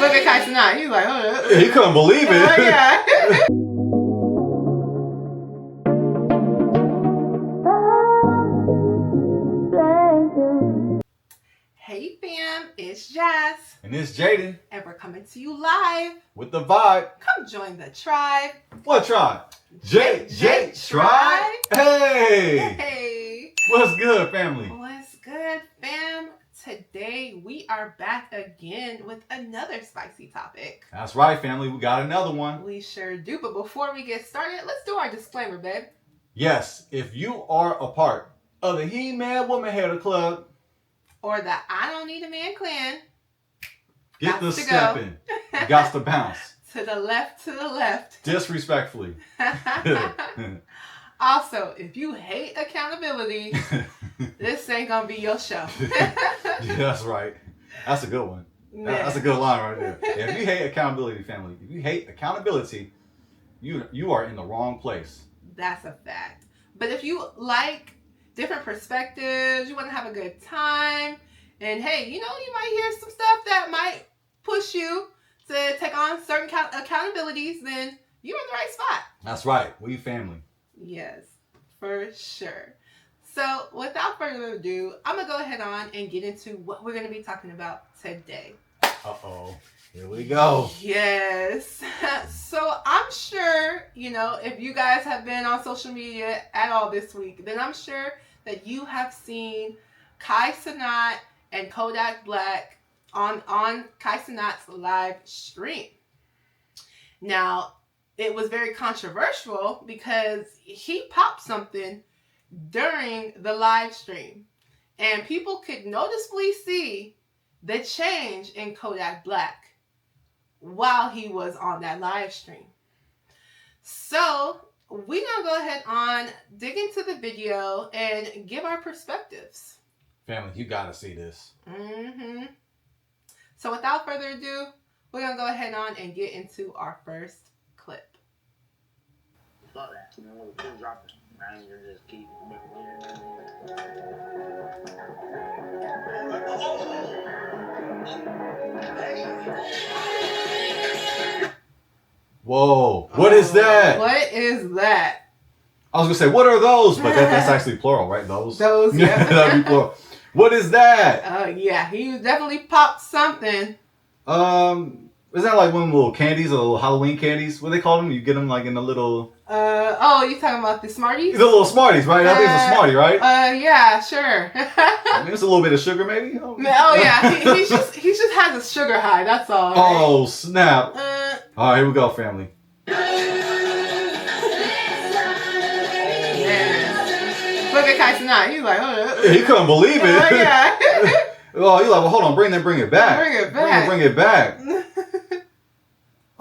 Look at Kai Cenat. He's like, oh, he couldn't believe it. Oh, yeah. Hey fam, it's Jazz. And it's Jaden. And we're coming to you live. With the vibe. Come join the tribe. What tribe? J Tribe. Hey. Hey. What's good, family? What's good, fam? Today we are back again with another spicy topic. That's right, family. We got another one. We sure do. But before we get started, let's do our disclaimer, babe. Yes, if you are a part of the He-Man Woman Hater Club, or the I Don't Need a Man clan, get the stepping. Got to bounce. To the left. Disrespectfully. Also, if you hate accountability, this ain't gonna be your show. Yeah, that's right. That's a good one. That's a good line right there. If you hate accountability, family, if you hate accountability, you are in the wrong place. That's a fact. But if you like different perspectives, you want to have a good time, and hey, you know, you might hear some stuff that might push you to take on certain accountabilities, then you're in the right spot. That's right. We family. Yes, for sure. So without further ado, I'm going to go ahead on and get into what we're going to be talking about today. Uh-oh. Here we go. Yes. So I'm sure, you know, if you guys have been on social media at all this week, then I'm sure that you have seen Kai Cenat and Kodak Black on Kai Cenat's live stream. Now, it was very controversial because he popped something during the live stream, and people could noticeably see the change in Kodak Black while he was on that live stream. So we're gonna go ahead on dig into the video and give our perspectives. Family, you gotta see this. So without further ado, we're gonna go ahead on and get into our first clip. Love that. You know, we'll drop it. Man, you just keep Whoa, what is that? What is that? I was gonna say, what are those? But that's actually plural, right? Those, yeah. That'd be plural. What is that? Yeah, he definitely popped something. Is that like one of the little candies, or little Halloween candies? What do they call them? You get them like in a little... Oh, you talking about the Smarties? The little Smarties, right? I think it's a Smartie, right? Yeah, sure. I mean, it's a little bit of sugar, maybe? Oh, yeah. He just has a sugar high, that's all. Right? Oh, snap. All right, here we go, family. Yeah. Look at Kai Cenat. He's like, oh. He couldn't believe it. Oh, yeah. Oh, he's like, well, hold on, bring it back. Bring it back.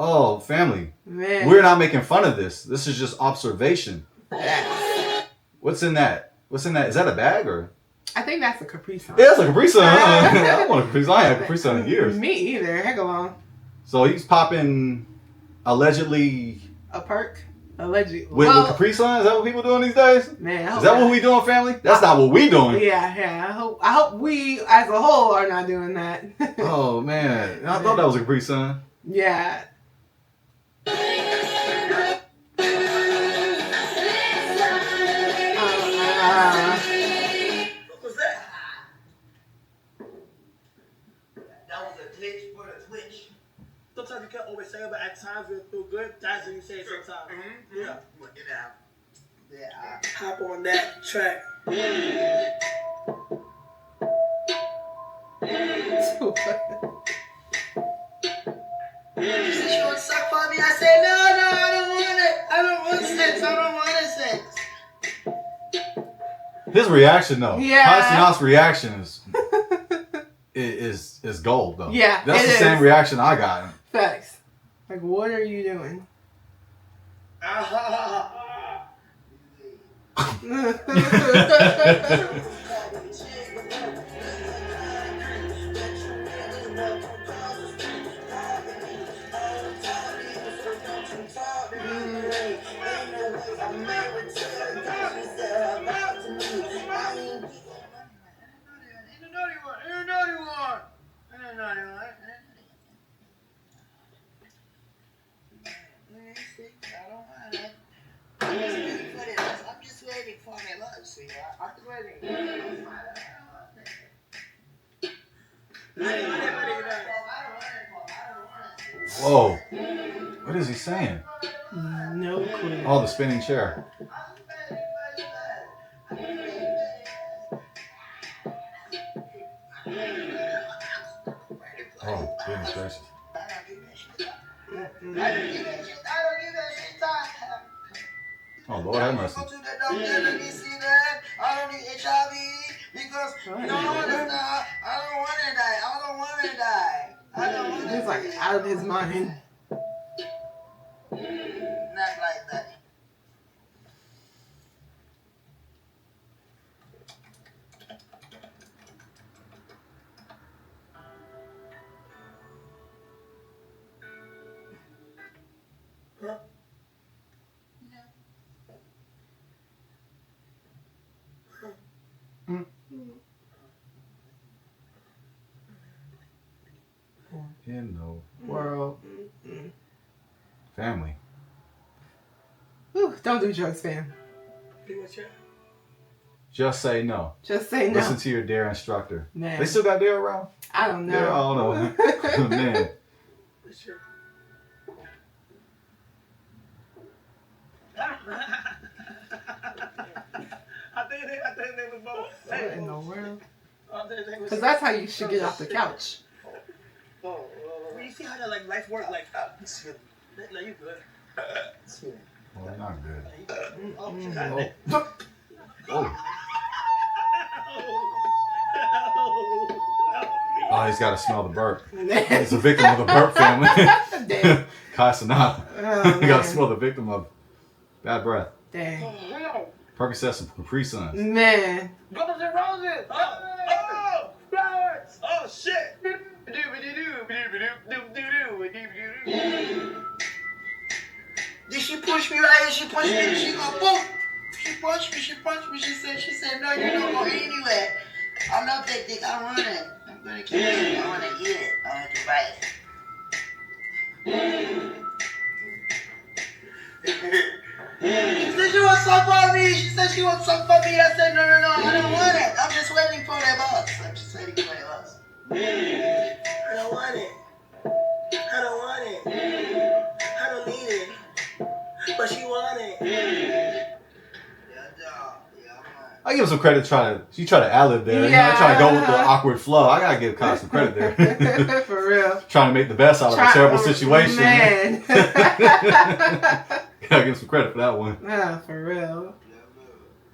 Oh, family. Man. We're not making fun of this. This is just observation. Yeah. What's in that? Is that a bag or? I think that's a Capri Sun. Yeah, it's a Capri Sun. I want a Capri Sun. I ain't had a Capri Sun in years. Me either. Heck along. So he's popping allegedly a perk. Allegedly. With Capri Sun? Is that what people doing these days? Man, is that what we doing, family? That's not what we doing. Yeah. I hope we as a whole are not doing that. Oh man. I thought that was a Capri Sun. Yeah. What was that? That was a glitch for the Twitch. Sometimes you can't always say it, but at times it feel good. That's when you say it sometimes. Yeah. Look it out. Yeah, hop on that track. You said you want to suck for me? I said, no, I don't want it. I don't want sex. His reaction though. Yeah. Kai Cenat's reaction is gold though. Yeah. That's the same reaction I got. Facts. Like, what are you doing? Oh, what is he saying? No clue. Oh, the spinning chair. Oh, goodness gracious. Oh, Lord have mercy. I don't need HIV because no, I don't want to die. I don't want to die. He's like out of his mind. Not like that. In the world. Family. Whew, don't do drugs, fam. Just say no. Just say no. Listen to your DARE instructor. Man. They still got DARE around? I don't know. Yeah, I don't know. Man. I think they was both. What in the world? Because that's how you should get off the couch. Well, you see how that like life works? Like, no, you good. Well, not good. Oh, Oh. Oh, he's got to smell the burp. He's a victim of the burp family. Damn. Kai Cenat. Oh, You got to man. smell the victim of bad breath. Dang. Percocets and Capri Suns. Man. Guns N' Roses. Oh, flowers. Oh, shit. Did she push me right here? She pushed me. She go boom. She punched me. She said, no, you're not going anywhere. I'm not that dick. I want it. I'm gonna keep it. I want to eat it. I want to bite it. She said she wants some for me. She said she wants some for me. I said, no, I don't want it. I'm just waiting for the bus. I'm just waiting for the bus. I don't want it. I don't want it. I don't need it. But she want it. I give him some credit. She tried to ad-lib there. You know, trying to go with the awkward flow. I gotta give Kai some credit there. For real. Trying to make the best out of a terrible situation. Man. Gotta give him some credit for that one. Yeah, for real. You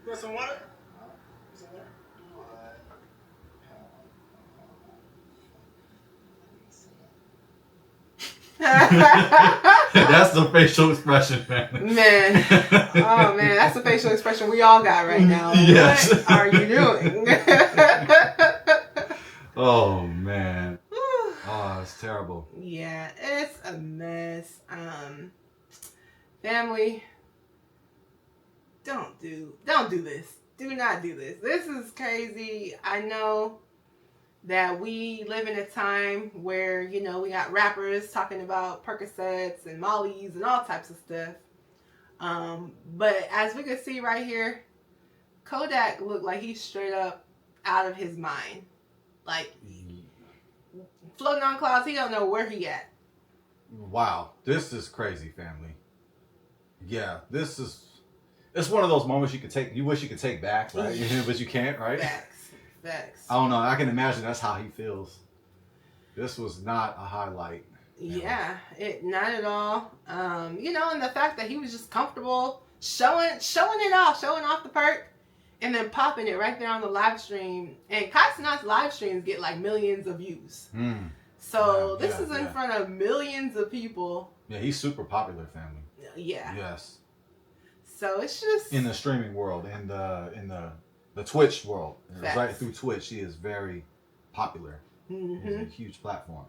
want some water? That's the facial expression, man. Man. Oh, man. That's the facial expression we all got right now. Yes. What are you doing? Oh, man. Oh, it's terrible. Yeah, it's a mess. Family, don't do this. Do not do this. This is crazy. I know that we live in a time where, you know, we got rappers talking about Percocets and Mollies and all types of stuff. But as we can see right here, Kodak looked like he's straight up out of his mind. Like, floating on clouds, he don't know where he at. Wow, this is crazy, family. Yeah, it's one of those moments you wish you could take back, right? But you can't, right? Facts. I don't know. I can imagine that's how he feels. This was not a highlight. Yeah, not at all. You know, and the fact that he was just comfortable showing it off, showing off the perk, and then popping it right there on the live stream. And Kai Cenat's live streams get like millions of views. So this is in front of millions of people. Yeah, he's super popular, family. Yeah. Yes. So it's just in the streaming world, in the Twitch world, right through Twitch, he is very popular. Mm-hmm. He's a huge platform.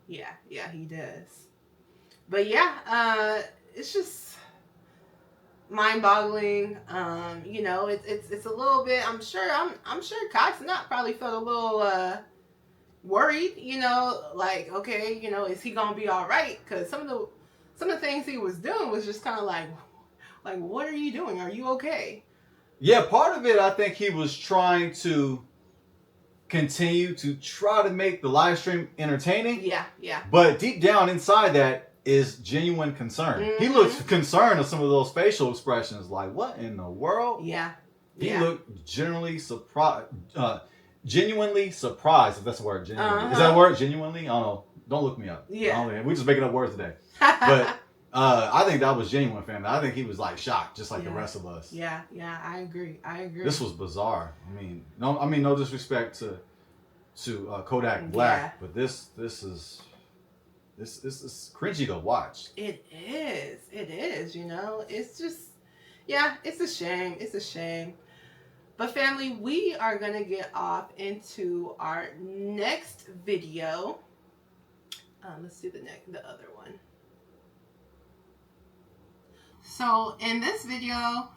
Yeah, he does. But yeah, it's just mind-boggling. You know, it's a little bit. I'm sure Kai Cenat probably felt a little worried. You know, like, okay, you know, is he gonna be all right? Because some of the things he was doing was just kind of like, what are you doing? Are you okay? Yeah, part of it, I think he was trying to continue to try to make the live stream entertaining. Yeah. But deep down inside that, is genuine concern. Mm-hmm. He looks concerned at some of those facial expressions. Like, what in the world? Yeah. He looked genuinely surprised. Genuinely surprised, if that's a word. Genuinely. Is that a word? Genuinely? I don't know. Don't look me up. Yeah. We're just making up words today. But I think that was genuine, family. I think he was like shocked, just like the rest of us. Yeah, I agree. This was bizarre. I mean, no disrespect to Kodak Black, but this is cringy to watch. It is. You know, it's just, it's a shame. It's a shame. But family, we are gonna get off into our next video. Let's do the other one. So in this video,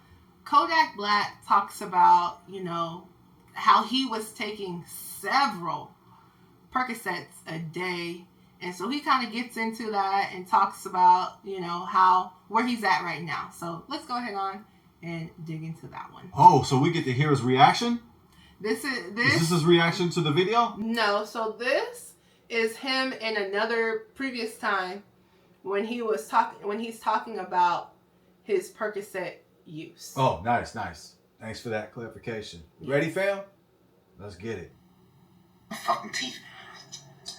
Kodak Black talks about, you know, how he was taking several Percocets a day. And so he kind of gets into that and talks about, you know, where he's at right now. So let's go ahead on and dig into that one. Oh, so we get to hear his reaction? Is this his reaction to the video? No, so this is him in another previous time when he's talking about his Percocet use. Oh, nice. Thanks for that clarification. Ready, fam? Let's get it. Fucking teeth.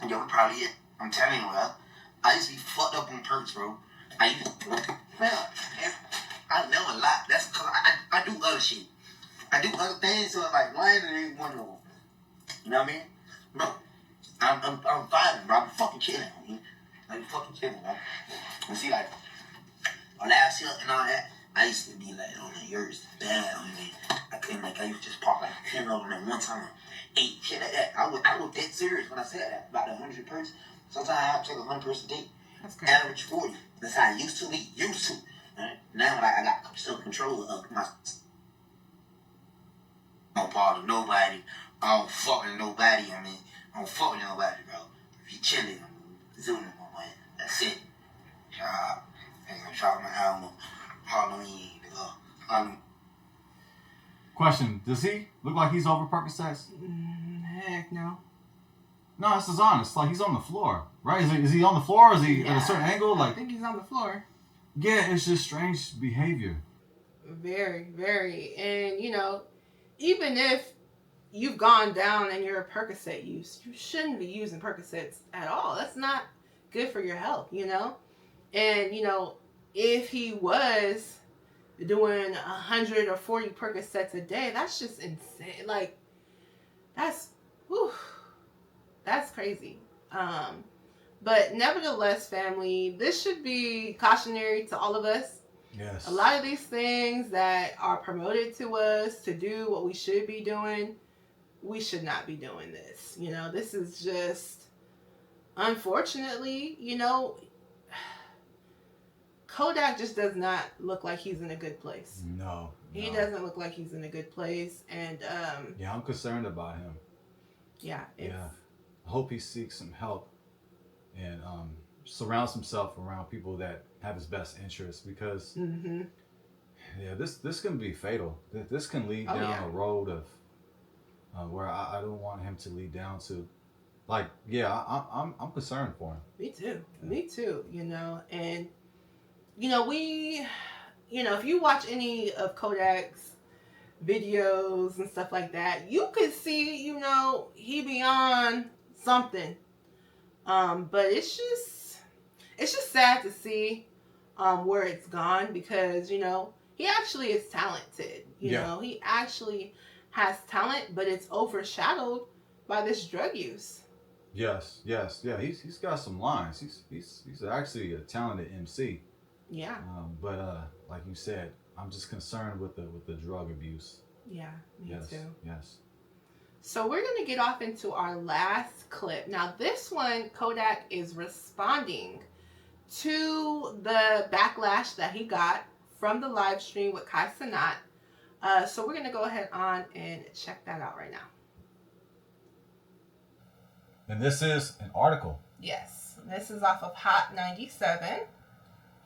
Yo, probably it. I'm telling you, bro. I used to be fucked up on perks, bro. I know a lot. That's because I do other shit. I do other things, so like lying ain't one of them. You know what I mean? Bro, I'm violent, bro. I'm fucking killing, man. I'm fucking killing, bro. And see, like, on last year and all that, I used to be like on the yours bad on me. I couldn't, like, I used to just park like 10 of them at one time. 8 shit like that. I was dead serious when I said that about 100 purse. Sometimes I have to take 100 purse a day. That's great. Average 40. That's how I used to be. Right? Now like, I got some control of my. I don't bother nobody. I don't fuck with nobody. I don't fuck with nobody, bro. If you chilling, I'm zooming on my. That's it. I'm gonna drop my album. Halloween, nigga. Question: does he look like he's over Percocets? Heck no. No, this is honest. Like he's on the floor, right? Is he on the floor? Or is he at a certain angle? Like I think he's on the floor. Yeah, it's just strange behavior. Very, very. And you know, even if you've gone down and you're a Percocet use, you shouldn't be using Percocets at all. That's not good for your health, you know? And you know, if he was doing 100 or 40 Percocets a day, that's just insane. Like, that's crazy. But nevertheless, family, this should be cautionary to all of us. Yes. A lot of these things that are promoted to us to do what we should be doing, we should not be doing this. You know, this is just, unfortunately, you know, Kodak just does not look like he's in a good place. No. He doesn't look like he's in a good place. And, yeah, I'm concerned about him. Yeah. I hope he seeks some help and surrounds himself around people that have his best interests because, yeah, this can be fatal. This can lead down a road of where I don't want him to lead down to. Like, yeah, I'm concerned for him. Me too. Yeah. Me too. You know, and you know if you watch any of Kodak's videos and stuff like that, you could see, you know, he be on something. But it's just sad to see where it's gone because, you know, he actually is talented. You know, he actually has talent, but it's overshadowed by this drug use. Yes. Yeah, he's got some lines. He's actually a talented MC. Yeah. But like you said, I'm just concerned with the drug abuse. Yeah, me too. Yes. So we're going to get off into our last clip. Now this one, Kodak is responding to the backlash that he got from the live stream with Kai Cenat. So we're going to go ahead on and check that out right now. And this is an article. Yes, this is off of Hot 97.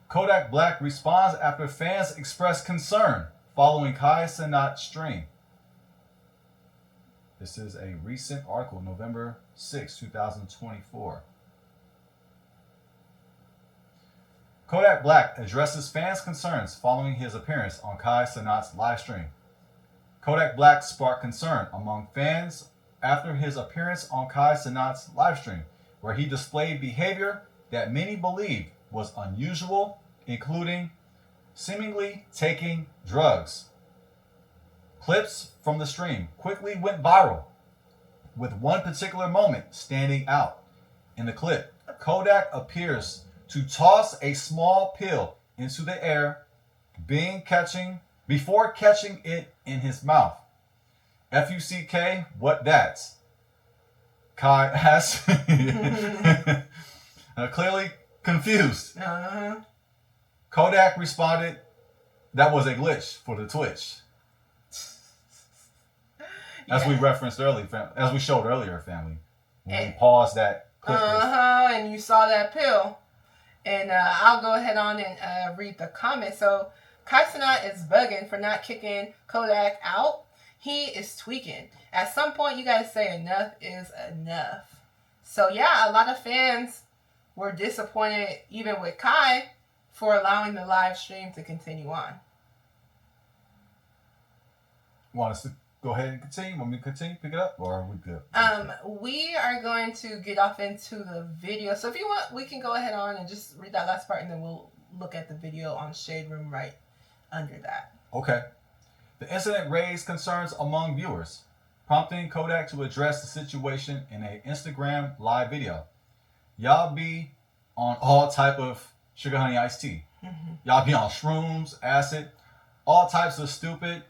Kodak Black responds after fans express concern following Kai Cenat stream. This is a recent article, November 6, 2024. Kodak Black addresses fans' concerns following his appearance on Kai Cenat's live stream. Kodak Black sparked concern among fans after his appearance on Kai Cenat's live stream, where he displayed behavior that many believed was unusual, including seemingly taking drugs. Clips from the stream quickly went viral, with one particular moment standing out. In the clip, Kodak appears to toss a small pill into the air, before catching it in his mouth. F-U-C-K, what that's? Kai asks, clearly confused. Kodak responded, that was a glitch for the Twitch. As we referenced earlier, as we showed earlier, family. When we paused that clip. And you saw that pill. And I'll go ahead on and read the comment. So, Kai Cenat is bugging for not kicking Kodak out. He is tweaking. At some point, you got to say enough is enough. So, yeah, a lot of fans were disappointed, even with Kai, for allowing the live stream to continue on. Want us to go ahead and continue? Want me to continue? Pick it up? Or are we good? We are going to get off into the video. So if you want, we can go ahead on and just read that last part, and then we'll look at the video on Shade Room right under that. Okay. The incident raised concerns among viewers, prompting Kodak to address the situation in an Instagram live video. Y'all be on all type of sugar honey iced tea. Y'all be on shrooms, acid, all types of stupid.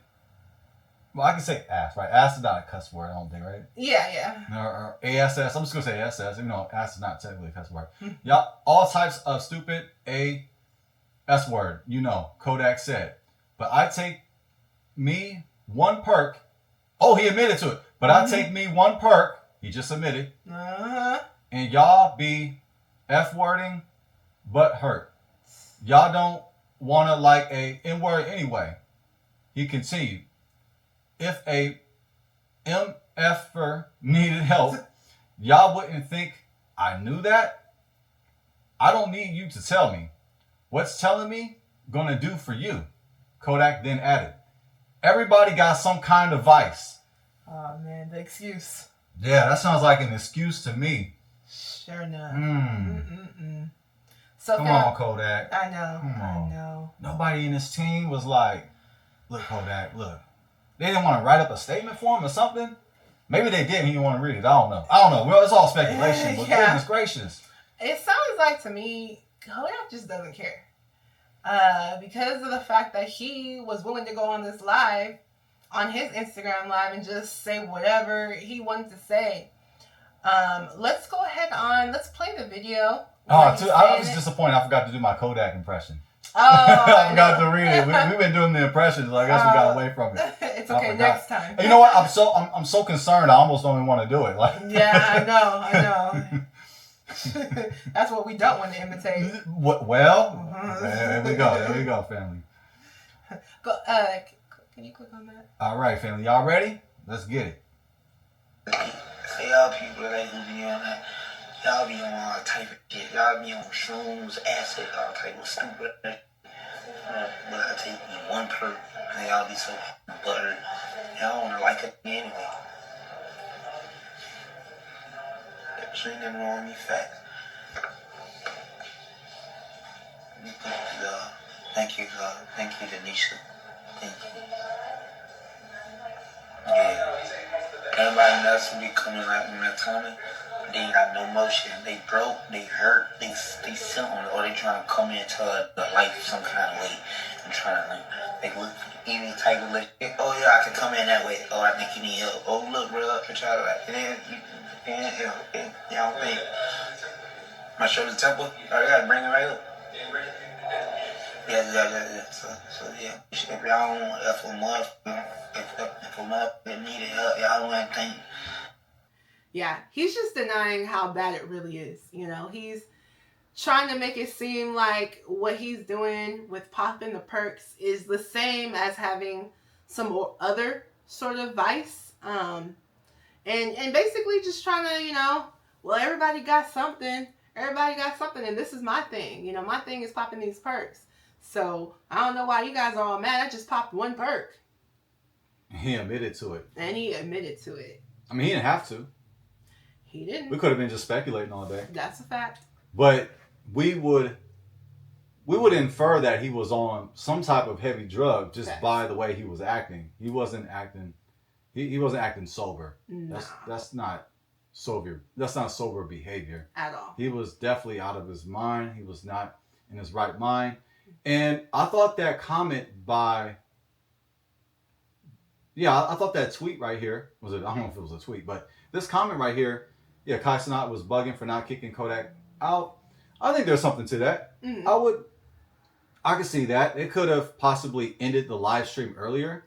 Well, I can say ass, right? Ass is not a cuss word, I don't think, right? Yeah. Or ASS. I'm just going to say ASS, even though ass is not technically a cuss word. Y'all, all types of stupid AS word, Kodak said. But I take me one perk. Oh, he admitted to it. But I take me one perk. He just admitted. And y'all be F-wording, but hurt. Y'all don't want to like a N-word anyway. He continued. If a MFer needed help, y'all wouldn't think I knew that? I don't need you to tell me. What's telling me gonna do for you? Kodak then added, everybody got some kind of vice. Oh, man, the excuse. Yeah, that sounds like an excuse to me. Sure enough. So come on, Kodak. I know. Nobody in this team was like, look, Kodak, look. They didn't want to write up a statement for him or something. Maybe they did. He didn't want to read it. I don't know. Well, it's all speculation. But goodness gracious. It sounds like to me, Kodak just doesn't care. Because of the fact that he was willing to go on this live, on his Instagram live, and just say whatever he wanted to say. Let's go ahead on. Let's play the video. I was disappointed. I forgot to do my Kodak impression. Oh, I forgot to read it. We've been doing the impressions. I guess we got away from it. It's okay. Next time. And you know what? I'm so concerned. I almost don't even want to do it. Yeah, I know. That's what we don't want to imitate. Well, there we go, family. Can you click on that? All right, family. Y'all ready? Let's get it. So y'all people that who be on that, y'all be on all type of shit. Y'all be on shrooms, acid, all type of stupid shit. But I take me one perk, and y'all be so buttered. Y'all don't like it anyway. There's nothing wrong with me, facts. Thank you, Denisha. Thank you. Yeah. Everybody else will be coming like when they're coming. They ain't got no motion. They broke, they hurt, they something, or they trying to come into the life some kind of way. And trying to they look any type of lift. Oh yeah, I can come in that way. Oh, I think you need help. Oh look, bro, and try to and then y'all think my shoulder temple. I gotta bring it right up. Yeah. So yeah, if y'all don't if a motherfucker needed help, y'all don't have to think. Yeah, he's just denying how bad it really is. He's trying to make it seem like what he's doing with popping the perks is the same as having some other sort of vice. And basically just trying to, well, everybody got something. Everybody got something, and this is my thing. You know, my thing is popping these perks. So I don't know why you guys are all mad. I just popped one perk. He admitted to it. And he admitted to it. I mean, he didn't have to. He didn't. We could have been just speculating all day. That's a fact. But we would infer that he was on some type of heavy drug just by the way he was acting. He wasn't acting. He wasn't acting sober. Nah. That's not sober. That's not sober behavior At all. He was definitely out of his mind. He was not in his right mind. And I thought that comment by. Yeah, I thought that tweet right here was it. I don't know if it was a tweet, but this comment right here. Yeah, Kai Cenat was bugging for not kicking Kodak out. I think there's something to that. Mm. I could see that. It could have possibly ended the live stream earlier.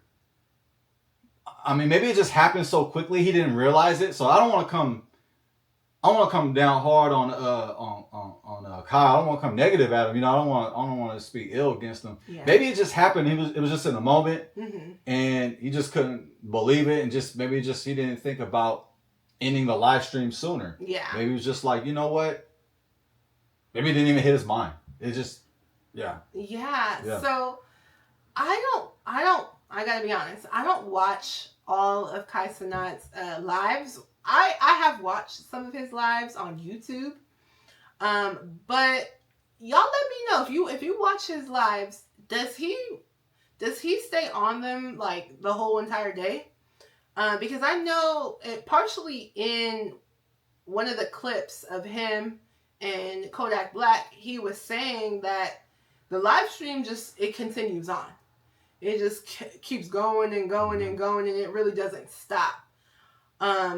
I mean, maybe it just happened so quickly he didn't realize it. So I don't want to come. I don't want to come down hard on Kai. I don't want to come negative at him. You know, I don't want to speak ill against him. Yeah. Maybe it just happened. It was just in the moment, Mm-hmm. and he just couldn't believe it, and he didn't think about ending the live stream sooner. Yeah. Maybe he was just like, you know what? Maybe it didn't even hit his mind. It just, yeah. Yeah. So I gotta be honest. I don't watch all of Kai Cenat's lives. I have watched some of his lives on YouTube. But y'all let me know if you watch his lives, does he stay on them like the whole entire day? Because I know partially in one of the clips of him and Kodak Black, he was saying that the live stream it continues on. It just keeps going and going and going, and it really doesn't stop.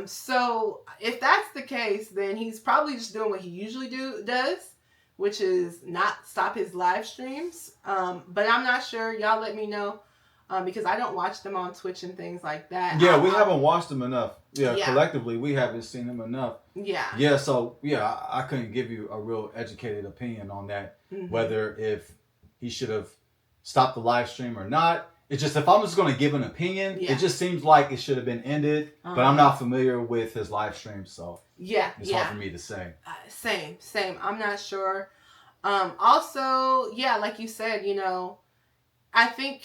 So if that's the case, then he's probably just doing what he usually does, which is not stop his live streams. But I'm not sure. Y'all let me know. Because I don't watch them on Twitch and things like that. Yeah, we haven't watched them enough. Yeah, Yeah. Collectively, we haven't seen them enough. Yeah. Yeah, so, yeah, I couldn't give you a real educated opinion on that, whether if he should have stopped the live stream or not. It's just, if I'm just going to give an opinion, it just seems like it should have been ended, but I'm not familiar with his live stream, so it's hard for me to say. Same. I'm not sure. Also, yeah, like you said, you know, I think...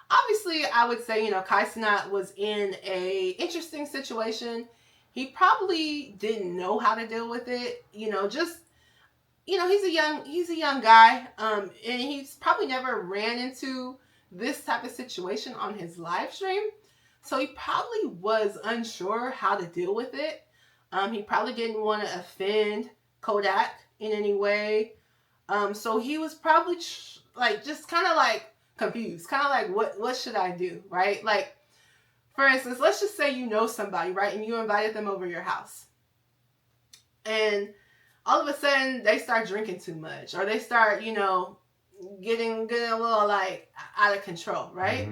Obviously, I would say, you know, Kai Cenat was in a interesting situation. He probably didn't know how to deal with it. You know, just, you know, he's a young guy. And he's probably never ran into this type of situation on his live stream. So he probably was unsure how to deal with it. He probably didn't want to offend Kodak in any way. So he was probably just kind of like confused, kind of like what should I do, right? Like, for instance, let's just say you know somebody, right, and you invited them over your house, and all of a sudden they start drinking too much, or they start, you know, getting a little like out of control, right?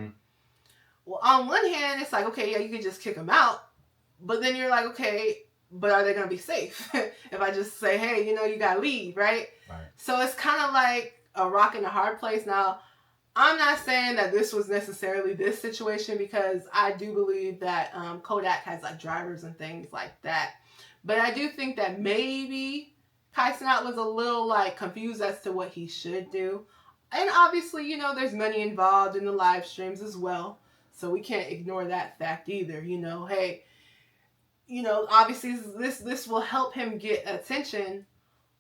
Well, on one hand, it's like, okay, yeah, you can just kick them out, but then you're like, okay, but are they gonna be safe if I just say, hey, you know, you gotta leave, right? So it's kind of like a rock and a hard place. Now, I'm not saying that this was necessarily this situation, because I do believe that Kodak has like drivers and things like that. But I do think that maybe Kai Cenat was a little like confused as to what he should do. And obviously, you know, there's money involved in the live streams as well. So we can't ignore that fact either. You know, hey, you know, obviously this will help him get attention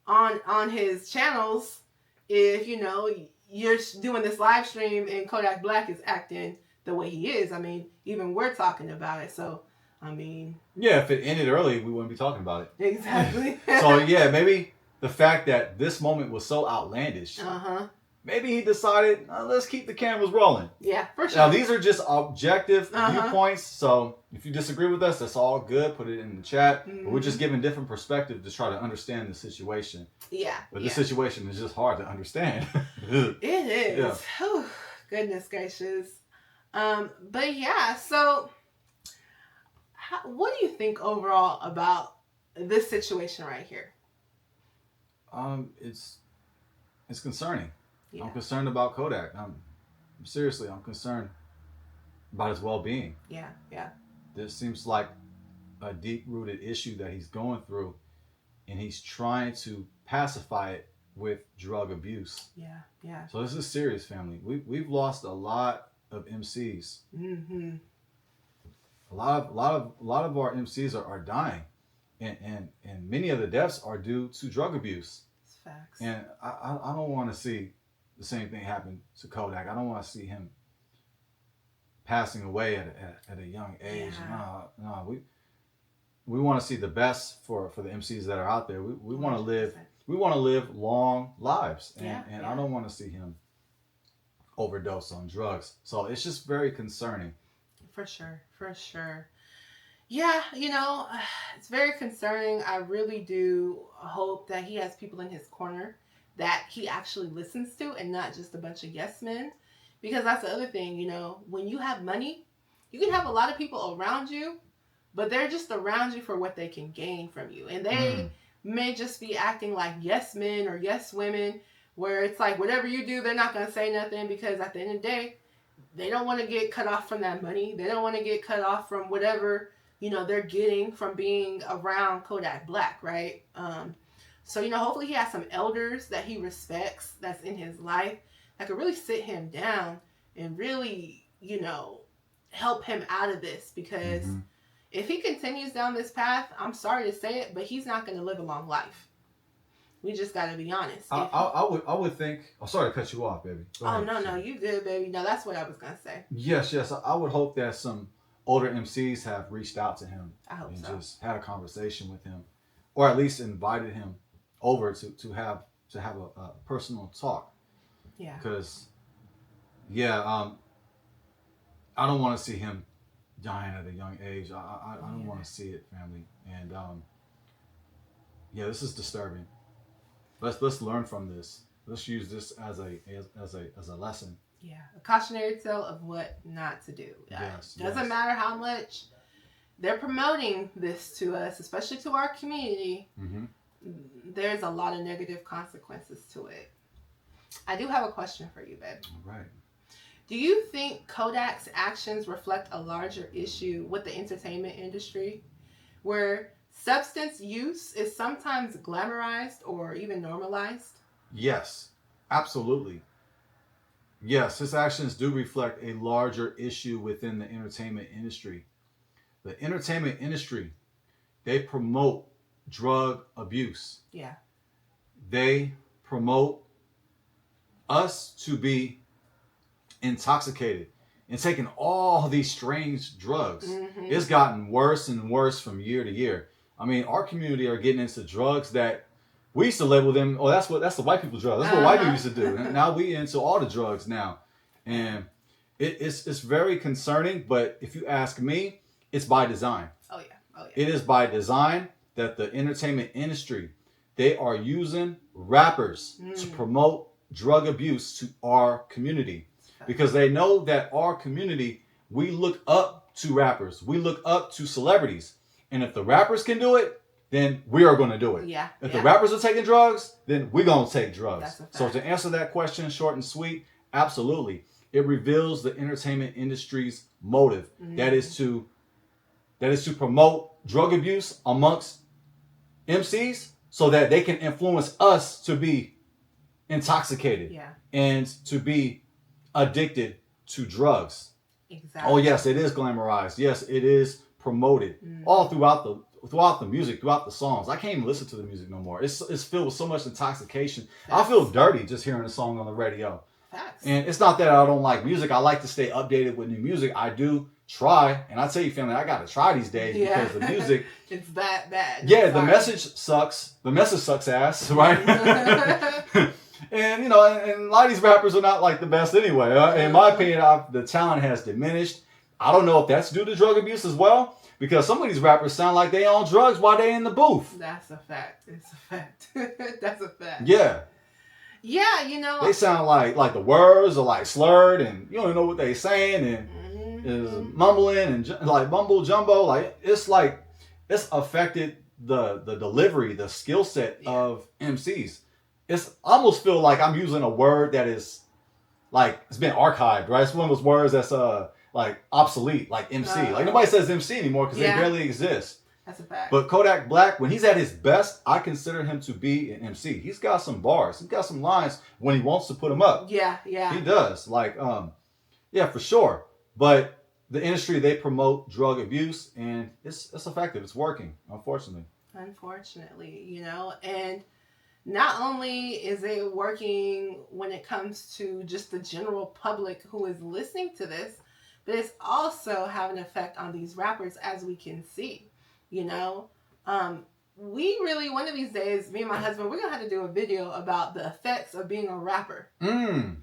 on his channels if, you know, you're doing this live stream and Kodak Black is acting the way he is. I mean, even we're talking about it. So, I mean... Yeah, if it ended early, we wouldn't be talking about it. Exactly. So, yeah, maybe the fact that this moment was so outlandish, maybe he decided, let's keep the cameras rolling. Yeah, for sure. Now, these are just objective viewpoints, so if you disagree with us, that's all good. Put it in the chat. But we're just giving different perspectives to try to understand the situation. Yeah. But the situation is just hard to understand. It is. Yeah. Whew, goodness gracious. But yeah, so what do you think overall about this situation right here? It's concerning. Yeah. I'm concerned about Kodak. I'm concerned about his well-being. Yeah. This seems like a deep-rooted issue that he's going through, and he's trying to pacify it with drug abuse. Yeah, yeah. So this is serious, family. We've lost a lot of MCs. Mm-hmm. A lot of our MCs are dying, and many of the deaths are due to drug abuse. It's facts. And I don't want to see the same thing happen to Kodak. I don't want to see him passing away at a young age. Yeah. No, we want to see the best for the MCs that are out there. We want to live. 100%. We want to live long lives, and Yeah. I don't want to see him overdose on drugs. So it's just very concerning. For sure, for sure. Yeah, it's very concerning. I really do hope that he has people in his corner that he actually listens to and not just a bunch of yes men. Because that's the other thing, when you have money, you can have a lot of people around you, but they're just around you for what they can gain from you. And they may just be acting like yes men or yes women, where it's like whatever you do, they're not going to say nothing, because at the end of the day, they don't want to get cut off from that money. They don't want to get cut off from whatever, they're getting from being around Kodak Black, right? So, hopefully he has some elders that he respects that's in his life that could really sit him down and really, help him out of this. Because if he continues down this path, I'm sorry to say it, but he's not going to live a long life. We just got to be honest. I would think. Oh, sorry to cut you off, baby. Go ahead. No, you good, baby. No, that's what I was gonna say. Yes. I would hope that some older MCs have reached out to him and just had a conversation with him, or at least invited him over to have a personal talk. Yeah. Because, I don't want to see him dying at a young age. I don't want to see it, family. And this is disturbing. Let's learn from this. Let's use this as a lesson. Yeah, a cautionary tale of what not to do. Doesn't matter how much they're promoting this to us, especially to our community. Mm-hmm. There's a lot of negative consequences to it. I do have a question for you, babe. All right. Do you think Kodak's actions reflect a larger issue with the entertainment industry, where substance use is sometimes glamorized or even normalized? Yes, absolutely. Yes, his actions do reflect a larger issue within the entertainment industry. The entertainment industry, they promote drug abuse. Yeah. They promote us to be intoxicated and taking all these strange drugs. Mm-hmm. It's gotten worse and worse from year to year. I mean, our community are getting into drugs that we used to label them. Oh, that's the white people drug. That's what white people used to do. And now we into all the drugs now, and it's very concerning. But if you ask me, it's by design. Oh yeah. It is by design that the entertainment industry, they are using rappers to promote drug abuse to our community, because they know that our community, we look up to rappers, we look up to celebrities. And if the rappers can do it, then we are going to do it. Yeah. If the rappers are taking drugs, then we're going to take drugs. That's a fact. So to answer that question short and sweet, absolutely. It reveals the entertainment industry's motive. That is to promote drug abuse amongst MCs so that they can influence us to be intoxicated and to be addicted to drugs. Exactly. Oh yes, it is glamorized. Yes, it is promoted all throughout the music, throughout the songs. I can't even listen to the music no more. It's filled with so much intoxication. I feel dirty just hearing a song on the radio. Facts. And it's not that I don't like music. I like to stay updated with new music. I do try, and I tell you, family, I got to try these days because the music. It's that bad. Yeah, the message sucks. The message sucks ass, right? And and a lot of these rappers are not like the best anyway. In my opinion, the talent has diminished. I don't know if that's due to drug abuse as well, because some of these rappers sound like they on drugs while they in the booth. That's a fact. It's a fact. That's a fact. Yeah. Yeah, they sound like the words are like slurred, and you don't know what they saying, and is mumbling and like mumble jumbo. Like it's affected the delivery, the skill set of MCs. It's almost feel like I'm using a word that is like it's been archived, right? It's one of those words that's like obsolete, like MC. Like nobody says MC anymore because they barely exist. That's a fact. But Kodak Black, when he's at his best, I consider him to be an MC. He's got some bars. He's got some lines when he wants to put them up. Yeah. He does. Like, yeah, for sure. But the industry, they promote drug abuse, and it's effective. It's working, unfortunately. Unfortunately, and not only is it working when it comes to just the general public who is listening to this, but it's also having an effect on these rappers, as we can see. We really, one of these days, me and my husband, we're going to have to do a video about the effects of being a rapper. I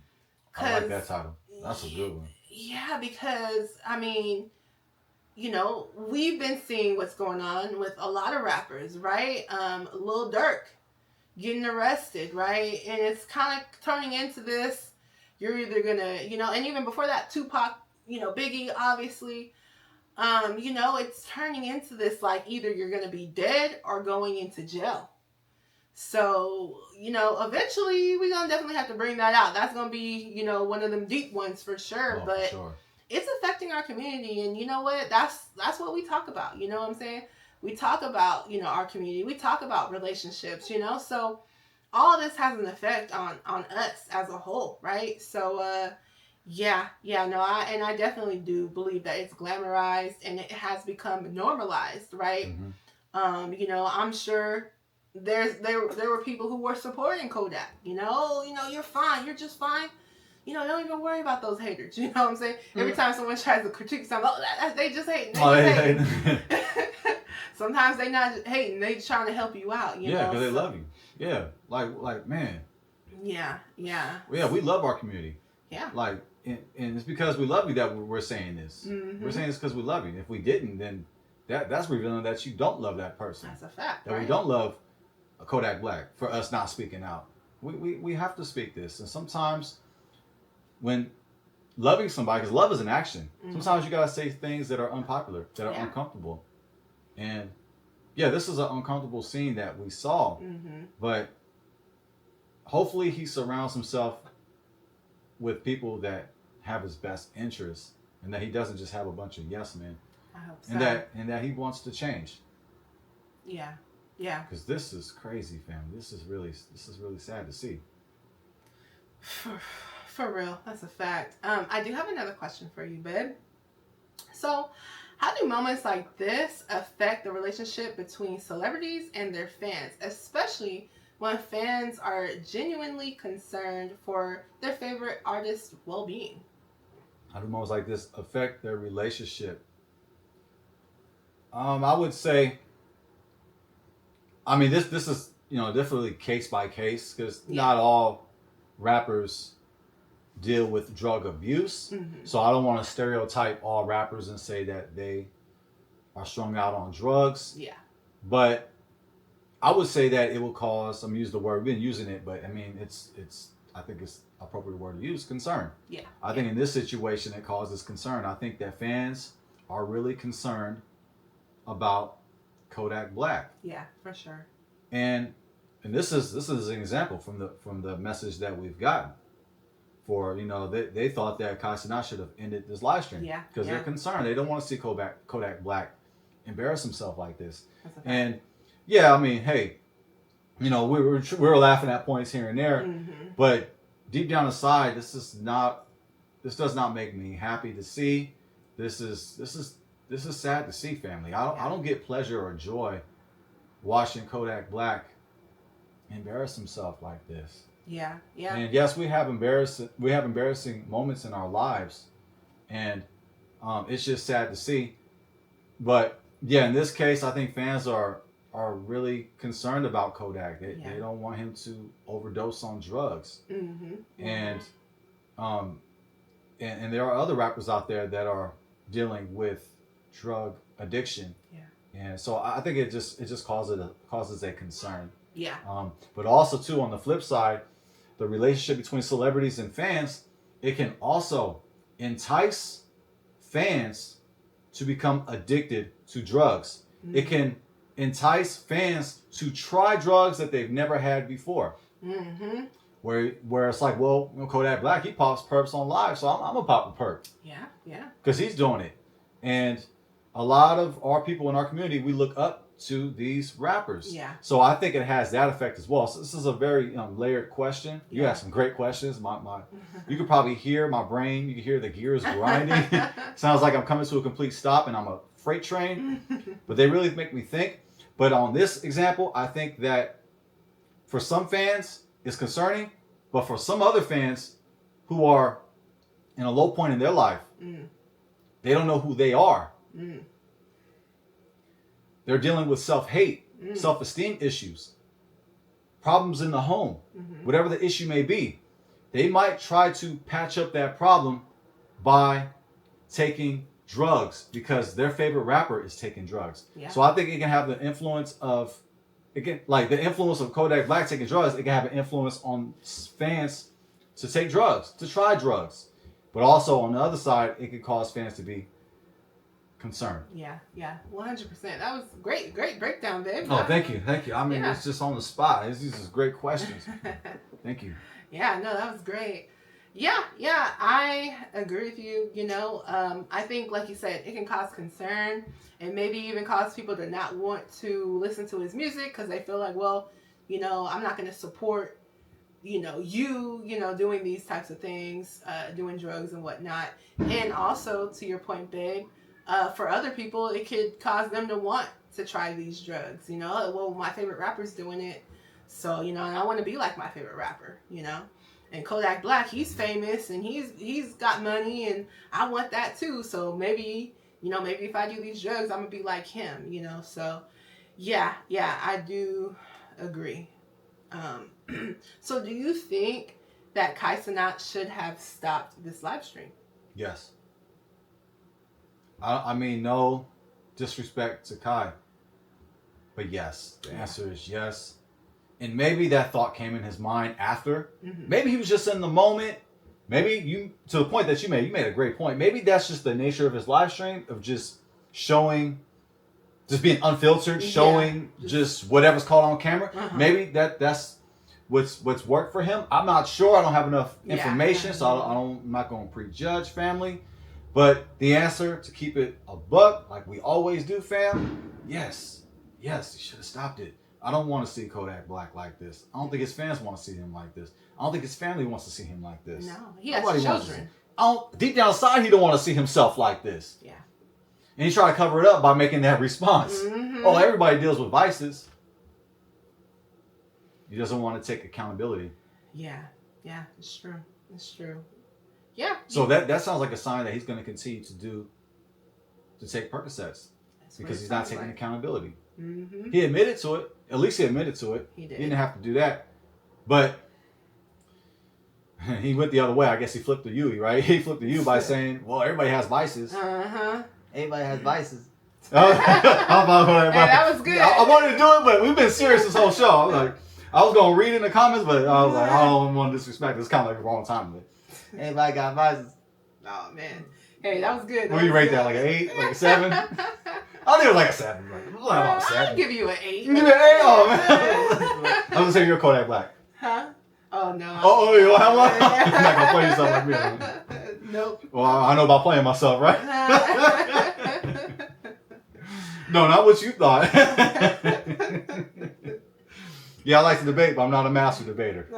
like that title. That's a good one. Yeah, because, we've been seeing what's going on with a lot of rappers, right? Lil Durk getting arrested, right? And it's kind of turning into this, you're either going to, and even before that, Tupac, Biggie, obviously, it's turning into this, like, either you're going to be dead or going into jail. So, eventually we're going to definitely have to bring that out. That's going to be, one of them deep ones for sure. Oh, but for sure. It's affecting our community. And you know what? That's what we talk about. You know what I'm saying? We talk about, our community. We talk about relationships, So all this has an effect on us as a whole, right? So, I definitely do believe that it's glamorized and it has become normalized, right? Mm-hmm. I'm sure there were people who were supporting Kodak. You're fine, you're just fine. Don't even worry about those haters. You know what I'm saying? Every time someone tries to critique something, they just hate. They hate. Sometimes they not hating, they just trying to help you out. Yeah, because they love you. Yeah, like man. Yeah. Yeah, we love our community. Yeah. Like, and it's because we love you that we're saying this. Mm-hmm. We're saying this because we love you. If we didn't, then that's revealing that you don't love that person. That's a fact. That we don't love Kodak Black for us not speaking out. We have to speak this. And sometimes when loving somebody, because love is an action, sometimes you got to say things that are unpopular, that are uncomfortable. And yeah, this is an uncomfortable scene that we saw, but hopefully he surrounds himself with people that have his best interests, and that he doesn't just have a bunch of yes men. I hope so. And that he wants to change. Yeah. Because this is crazy, family. This is really sad to see. For real, that's a fact. I do have another question for you, babe. So, how do moments like this affect the relationship between celebrities and their fans, especially when fans are genuinely concerned for their favorite artist's well-being? How do moments like this affect their relationship? I would say, this is, definitely case by case, because not all rappers deal with drug abuse. So I don't want to stereotype all rappers and say that they are strung out on drugs. Yeah. But I would say that it will cause, I'm using the word, we've been using it, but I think it's appropriate word to use, concern. Yeah. I think in this situation it causes concern. I think that fans are really concerned about Kodak Black. Yeah, for sure. And this is an example from the message that we've gotten. For, they thought that Kai Cenat should have ended this live stream. Yeah. Because they're concerned. They don't want to see Kodak Black embarrass himself like this. And yeah, hey, we were laughing at points here and there, but deep down inside, this does not make me happy to see. This is sad to see, family. I don't get pleasure or joy watching Kodak Black embarrass himself like this. Yeah. And yes, we have embarrassing moments in our lives, and it's just sad to see. But yeah, in this case, I think fans are really concerned about Kodak. They don't want him to overdose on drugs. And there are other rappers out there that are dealing with drug addiction. And so I think it just causes a concern. Yeah. But also too, on the flip side, the relationship between celebrities and fans, it can also entice fans to become addicted to drugs. It can entice fans to try drugs that they've never had before. Where it's like, well, Kodak Black, he pops perps on live, so I'm gonna pop a perp. Yeah. Because he's doing it. And a lot of our people in our community, we look up to these rappers. Yeah. So I think it has that effect as well. So this is a very layered question. You Yeah. asked some great questions. You could probably hear my brain. You can hear the gears grinding. Sounds like I'm coming to a complete stop and I'm a freight train. But they really make me think. But on this example, I think that for some fans, it's concerning. But for some other fans who are in a low point in their life, they don't know who they are. They're dealing with self-hate, self-esteem issues, problems in the home, whatever the issue may be. They might try to patch up that problem by taking drugs because their favorite rapper is taking drugs. Yeah. So I think it can have the influence of, like the influence of Kodak Black taking drugs. It can have an influence on fans to take drugs, to try drugs. But also on the other side, it could cause fans to be concerned. Yeah, 100%. That was great breakdown, babe. Oh, thank you. I mean, Yeah. it's just on the spot. These are great questions. Thank you. Yeah, no, that was great. Yeah, I agree with you. I think, like you said, it can cause concern and maybe even cause people to not want to listen to his music because they feel like, well, I'm not going to support, you doing these types of things, doing drugs and whatnot. And also, to your point, babe, for other people, it could cause them to want to try these drugs. Well, my favorite rapper's doing it, so and I want to be like my favorite rapper. And Kodak Black, he's famous and he's got money, and I want that too. So maybe if I do these drugs, I'm gonna be like him. So yeah, I do agree. So do you think that Kai Cenat should have stopped this live stream? Yes. I mean, no disrespect to Kai, but yes. The answer is yes. And maybe that thought came in his mind after. Maybe he was just in the moment. Maybe to the point that you made a great point. Maybe that's just the nature of his live stream, of just showing, just being unfiltered, showing just whatever's caught on camera. Maybe that's what's worked for him. I'm not sure. I don't have enough information, so I'm not going to prejudge family. But the answer, to keep it a buck, like we always do, fam, yes, he should have stopped it. I don't want to see Kodak Black like this. I don't think his fans want to see him like this. I don't think his family wants to see him like this. No, he has children. Deep down inside, he don't want to see himself like this. Yeah. And he tried to cover it up by making that response. Oh, everybody deals with vices. He doesn't want to take accountability. Yeah, it's true. Yeah. So that sounds like a sign that he's going to continue to take Percocets because he's not taking accountability. He admitted to it. At least he admitted to it. He did. He didn't have to do that. But he went the other way. I guess he flipped the U, right? He flipped the U by saying, well, everybody has vices. Everybody has vices. That was good. I wanted to do it, but we've been serious this whole show. I was going to read in the comments, but I was like, I don't want to disrespect. It's kind of like the wrong time. But everybody got vices. Oh, man. Hey, that was good. What do you rate that? Like an 8? Like a 7? I think it was like a 7. I'll give you an 8. You give me an 8? Oh, man. I was going to say you're Kodak Black. Huh? Oh, no. Oh, you don't have one? You're not going to play yourself like me. Nope. Well, I know about playing myself, right? No, not what you thought. Yeah, I like to debate, but I'm not a master debater.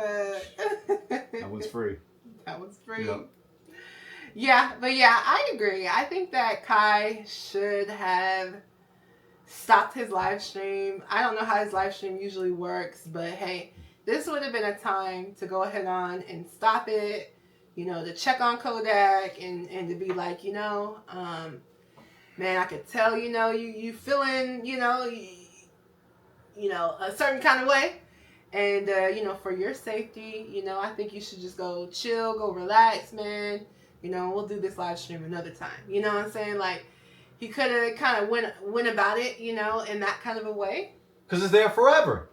That one's free. That one's free. Yep. Yeah, but I agree. I think that Kai should have stopped his live stream. I don't know how his live stream usually works, but hey, this would have been a time to go ahead on and stop it, to check on Kodak and to be like, man, I could tell, you feeling, a certain kind of way. And, for your safety, I think you should just go chill, go relax, man. We'll do this live stream another time. You know what I'm saying? Like, he could have kind of went about it, in that kind of a way. Because it's there forever.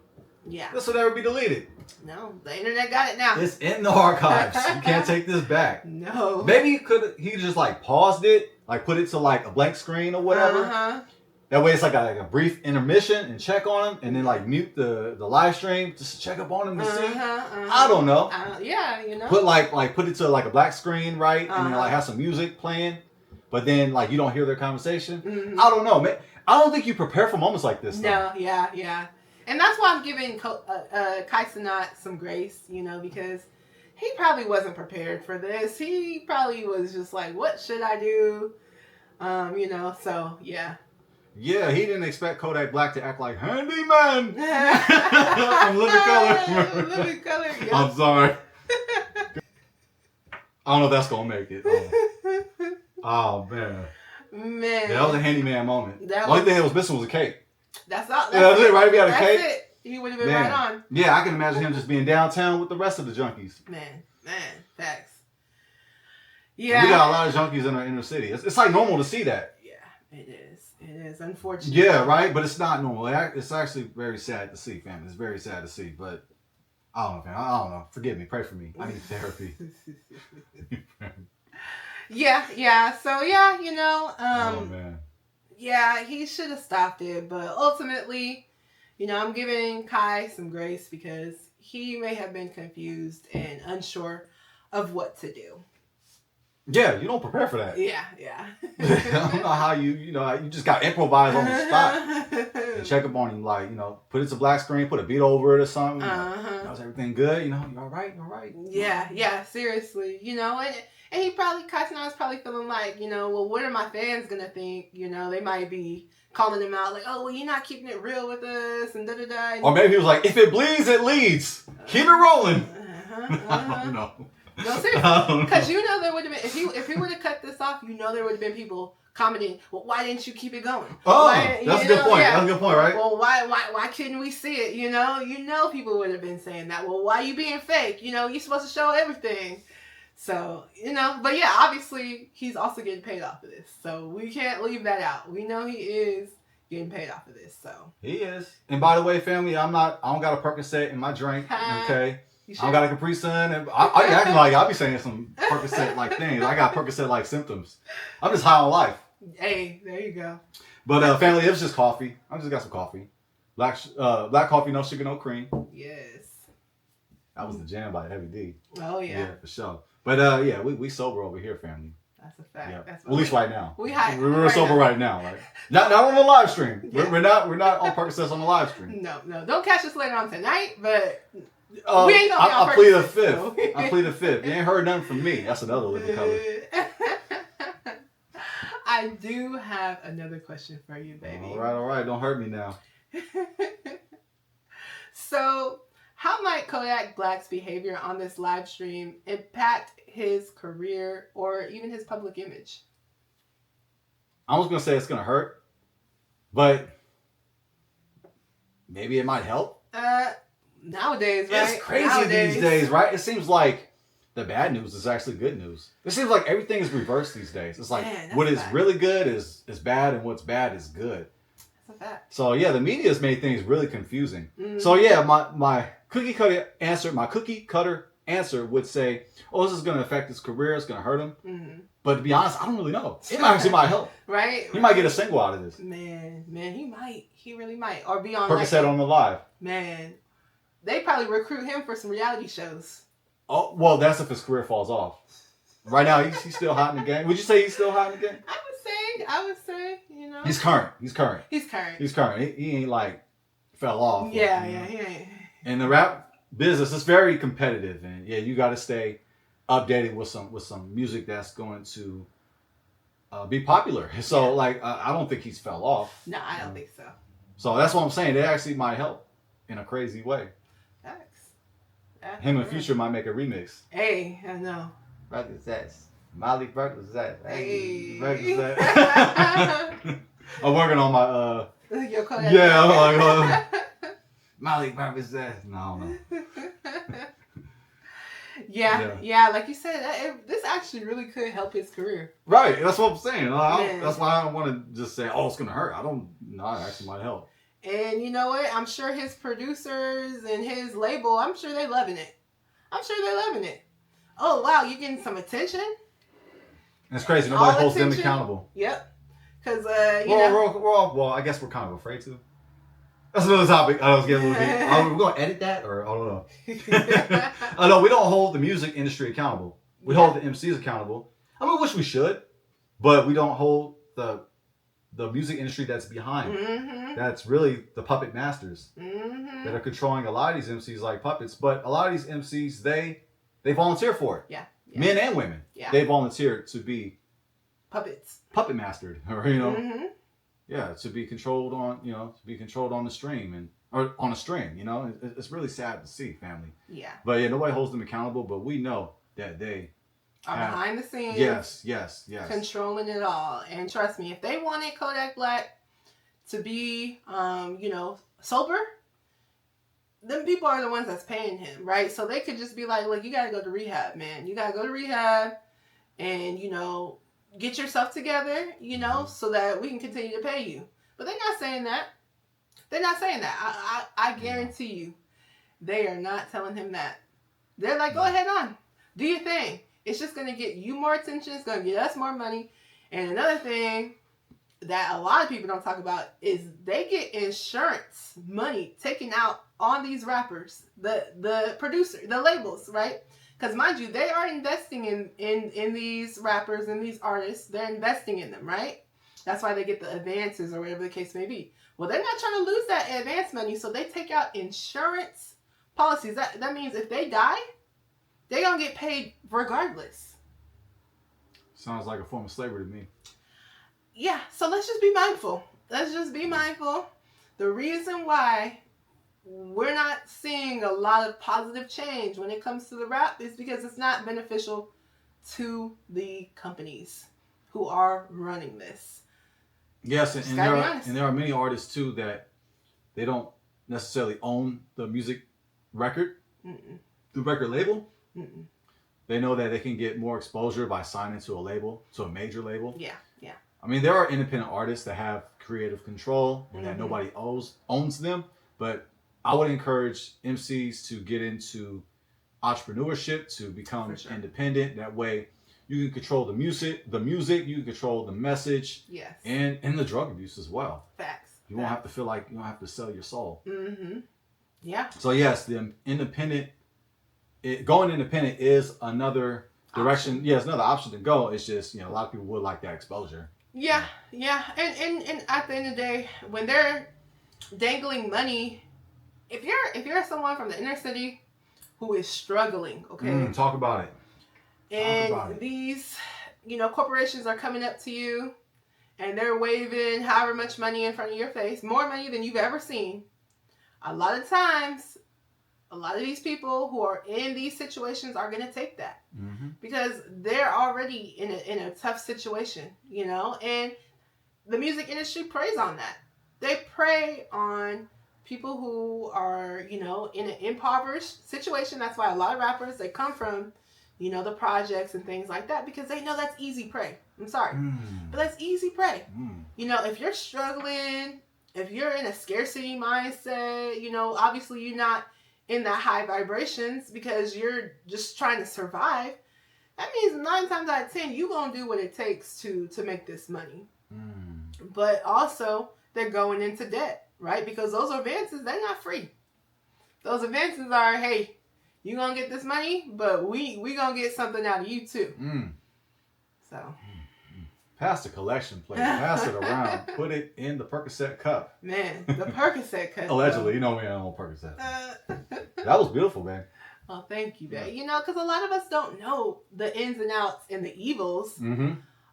Yeah. This will never be deleted. No, the internet got it now. It's in the archives. You can't take this back. No. Maybe he just paused it, put it to a blank screen or whatever. That way it's like a brief intermission and check on him, and then mute the live stream just to check up on him to see. I don't know. Yeah, Put put it to a black screen, right? And then have some music playing. but then like you don't hear their conversation. Mm-hmm. I don't know, man. I don't think you prepare for moments like this. Though. No, yeah. And that's why I'm giving Kai Cenat some grace, you know, because he probably wasn't prepared for this. He probably was just like, what should I do? You know, so yeah. Yeah, he didn't expect Kodak Black to act like handyman from Living Color. Living Color, yeah. I'm sorry. I don't know if that's gonna make it. Oh man. Man. That was a handyman moment. That Only was- thing that was missing was a cake. That's all. Yeah, that's it, right? If he had a That's cake. it. He would have been Man. right on. Yeah, I can imagine him just being downtown with the rest of the junkies. Man, facts. And Yeah. we got a lot of junkies in our inner city. It's like normal to see that. Yeah, it is. It is, unfortunate. Yeah, right? But it's not normal. It's actually very sad to see, fam. It's very sad to see. But I don't know, fam. I don't know. Forgive me. Pray for me. I need therapy. Yeah. So, yeah, you know, Oh, man. yeah, he should have stopped it. But ultimately, you know, I'm giving Kai some grace because he may have been confused and unsure of what to do. Yeah, you don't prepare for that. Yeah. I don't know how you just got improvise on the spot. And check up on him, like, you know, put it to black screen, put a beat over it or something. How's everything good? You know, you all right? You all right? Yeah, seriously. You know, and he probably, Kai Cenat's probably feeling like, you know, well, what are my fans going to think? You know, they might be calling him out like, oh, well, you're not keeping it real with us and da-da-da. Or maybe he was like, if it bleeds, it leads. Keep it rolling. Uh-huh. No. No, seriously. Because you know there would have been, if he would have cut this off, you know there would have been people commenting, well, why didn't you keep it going? Oh, Why, that's a good point. yeah. That's a good point, right? Well, why couldn't we see it? You know people would have been saying that. Well, why you being fake? You know, you're supposed to show everything. So, you know, but yeah, obviously he's also getting paid off of this. So we can't leave that out. We know he is getting paid off of this. So He is. And by the way, family, I don't got a Percocet in my drink. Okay. I don't got a Capri Sun, and I acting like I'll be saying some Percocet like things. I got Percocet like symptoms. I'm just high on life. Hey, there you go. But family, it was just coffee. I just got some coffee. Black coffee, no sugar, no cream. Yes. That was the jam by Heavy D. Oh yeah. For sure. But yeah, we sober over here, family. That's a fact. Yeah. That's At least right now. We high. We're sober right now. Right? Not on the live stream. Yeah. We're not on Percocets on the live stream. No. Don't catch us later on tonight, but we ain't I gonna be on plead the Percocet, fifth. so. I plead the fifth. You ain't heard nothing from me. That's another living color. I do have another question for you, baby. All right. Don't hurt me now. So, how might Kodak Black's behavior on this live stream impact his career or even his public image? I was gonna say it's gonna hurt, but maybe it might help. Nowadays, right? It's crazy Nowadays. these days, right? It seems like the bad news is actually good news. It seems like everything is reversed these days. It's like Man, that's what a is fact. really good is bad, and what's bad is good. That's a fact. So yeah, the media has made things really confusing. Mhm. So yeah, my cookie cutter answer would say, oh, this is gonna affect his career. It's gonna hurt him. Mhm. But to be honest, I don't really know. It actually might help. Right? He might get a single out of this. Man, he might. He really might. Or be on Percocet on the live. Man, they probably recruit him for some reality shows. Oh, well, that's if his career falls off. Right now, he's still hot in the game. Would you say he's still hot in the game? I would say, you know. He's current. He's current. He's current. He ain't like fell off. Yeah, you know. he ain't. And the rap business is very competitive, and yeah, you got to stay updated with some music that's going to be popular. So Yeah. like, I don't think he's fell off. No, I don't think so. So that's what I'm saying. It actually might help in a crazy way. Facts. Him and Future might make a remix. Hey, I know. Percocets. Molly Percocets. Hey. Percocet. I'm working on my Your Kodak yeah, Black. I'm like Molly Percocets. No. Yeah, like you said, this actually really could help his career. Right, that's what I'm saying. Man. That's why I don't want to just say, oh, it's gonna hurt. I don't. No, it actually might help. And you know what? I'm sure his producers and his label, I'm sure they're loving it. Oh, wow, you're getting some attention? And it's crazy. All Nobody holds them attention. accountable. Yep. Because, you know. We're all, well, I guess we're kind of afraid to. That's another topic. I was getting a little bit. We're going to edit that, or I don't know. No, we don't hold the music industry accountable. We hold the MCs accountable. I mean, we wish we should, but we don't hold the music industry that's behind. Mm-hmm. That's really the puppet masters Mm-hmm. that are controlling a lot of these MCs like puppets. But a lot of these MCs, they volunteer for it. Yeah. Men and women. Yeah. They volunteer to be puppet mastered, or mm-hmm. yeah, to be controlled on the stream or on a string. It's really sad to see, family. Yeah. But yeah, nobody holds them accountable. But we know that they are behind the scenes. Yes. Controlling it all. And trust me, if they wanted Kodak Black to be, sober, them people are the ones that's paying him, right? So they could just be like, look, you got to go to rehab, man. You got to go to rehab and, get yourself together, so that we can continue to pay you. But they're not saying that. They're not saying that. I guarantee you, they are not telling him that. They're like, go ahead on. Do your thing. It's just going to get you more attention. It's going to get us more money. And another thing that a lot of people don't talk about is they get insurance money taken out on these rappers, the producer, the labels, right? Because mind you, they are investing in these rappers and these artists. They're investing in them, right? That's why they get the advances or whatever the case may be. Well, they're not trying to lose that advance money, so they take out insurance policies. That means if they die, they're going to get paid regardless. Sounds like a form of slavery to me. Yeah, so let's just be mindful. The reason why we're not seeing a lot of positive change when it comes to the rap is because it's not beneficial to the companies who are running this. Yes, and there are many artists too that they don't necessarily own the music record, the record label. Mm-mm. They know that they can get more exposure by signing to a major label. Yeah. I mean, there are independent artists that have creative control and that nobody owns them, but I would encourage MCs to get into entrepreneurship, to become independent. That way you can control the music, you can control the message, yes, and the drug abuse as well. Facts. You won't have to feel like you don't have to sell your soul. Mm-hmm. Yeah. So yes, the going independent is another direction. Option. Yeah, it's another option to go. It's just, a lot of people would like that exposure. Yeah. And at the end of the day, when they're dangling money, if you're someone from the inner city who is struggling, okay? Talk about it. And these, corporations are coming up to you and they're waving however much money in front of your face, more money than you've ever seen. A lot of times, a lot of these people who are in these situations are going to take that because they're already in a tough situation, and the music industry preys on that. They prey on people who are, in an impoverished situation. That's why a lot of rappers, they come from, the projects and things like that because they know that's easy prey. I'm sorry, but that's easy prey. If you're struggling, if you're in a scarcity mindset, obviously you're not in that high vibrations because you're just trying to survive. That means 9 times out of 10, you're going to do what it takes to make this money. But also, they're going into debt, right? Because those advances, they're not free. Those advances are, hey, you're going to get this money, but we going to get something out of you too. So. Pass the collection plate. Pass it around. Put it in the Percocet cup. Man, the Percocet cup. Allegedly. You know me, I don't know Percocet. That was beautiful, man. Well, thank you, babe. Because a lot of us don't know the ins and outs and the evils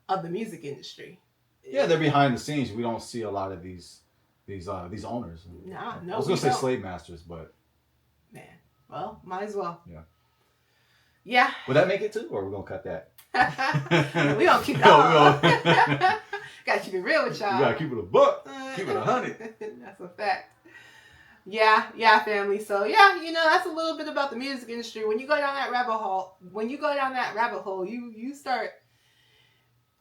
of the music industry. Yeah, they're behind the scenes. We don't see a lot of these owners. No, I was going to say slave masters, but... Man, well, might as well. Yeah. Would that make it too, or are we going to cut that? We gonna keep it all. Gotta keep it real with y'all. You gotta keep it a buck. Keep it 100. That's a fact. Yeah, family. So that's a little bit about the music industry. When you go down that rabbit hole, you start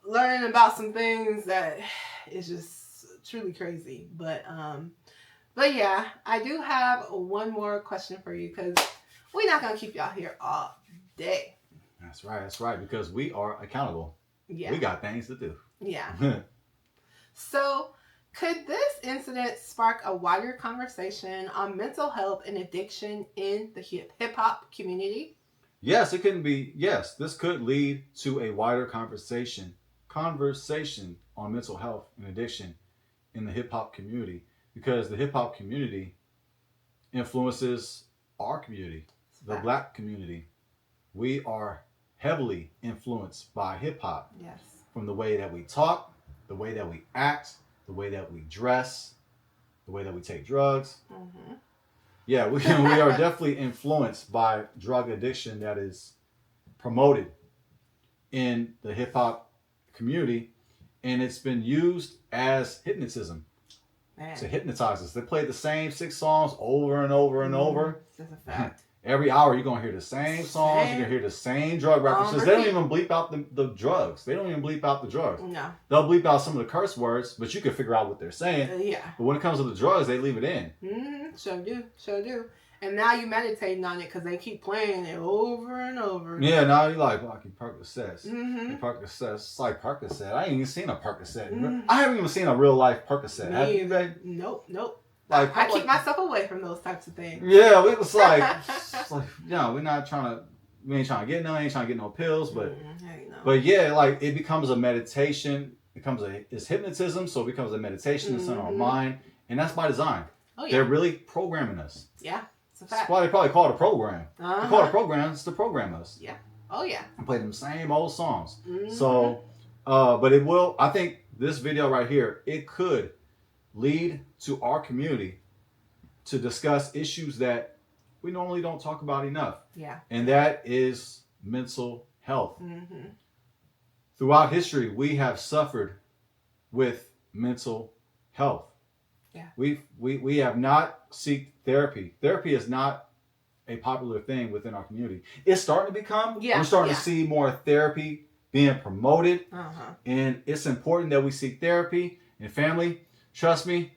learning about some things that is just truly crazy. But yeah, I do have one more question for you because we're not gonna keep y'all here all day. That's right, because we are accountable. Yeah. We got things to do. Yeah. So, could this incident spark a wider conversation on mental health and addiction in the hip-hop community? Yes, it can be. Yes, this could lead to a wider conversation conversation on mental health and addiction in the hip hop community, because the hip hop community influences our community, the Black community. We are heavily influenced by hip hop. Yes. From the way that we talk, the way that we act, the way that we dress, the way that we take drugs. Mm-hmm. Yeah, we are definitely influenced by drug addiction that is promoted in the hip hop community, and it's been used as hypnotism to hypnotize us. They play the same 6 songs over and over and over. That's a fact. Every hour you're gonna hear the same songs. You're gonna hear the same drug references. They don't even bleep out the drugs. They don't even bleep out the drugs. No. They'll bleep out some of the curse words, but you can figure out what they're saying. Yeah. But when it comes to the drugs, they leave it in. Mm-hmm. Sure do. And now you meditating on it because they keep playing it over and over. Yeah, now you're like, fucking Percocets. Mm-hmm. Percocets. It's like Percocet. I ain't even seen a Percocet. Mm-hmm. I haven't even seen a real life Percocet. Have you, babe? Nope. Like, I keep myself away from those types of things. Yeah, it was like, we're not trying to, we ain't trying to get no pills, but, but yeah, like it becomes a meditation. It's hypnotism, so it becomes a meditation. It's in our mind, and that's by design. Oh yeah. They're really programming us. Yeah, it's a fact. That's why they probably call it a program. They call it a program. It's to program us. Yeah. Oh yeah. And play them same old songs. Mm-hmm. So, but it will. I think this video right here, it could lead to our community to discuss issues that we normally don't talk about enough. Yeah. And that is mental health. Mm-hmm. Throughout history, we have suffered with mental health. Yeah. We have not sought therapy. Therapy is not a popular thing within our community. It's starting to become. Yeah. We're starting to see more therapy being promoted. Uh-huh. And it's important that we seek therapy. And family, trust me,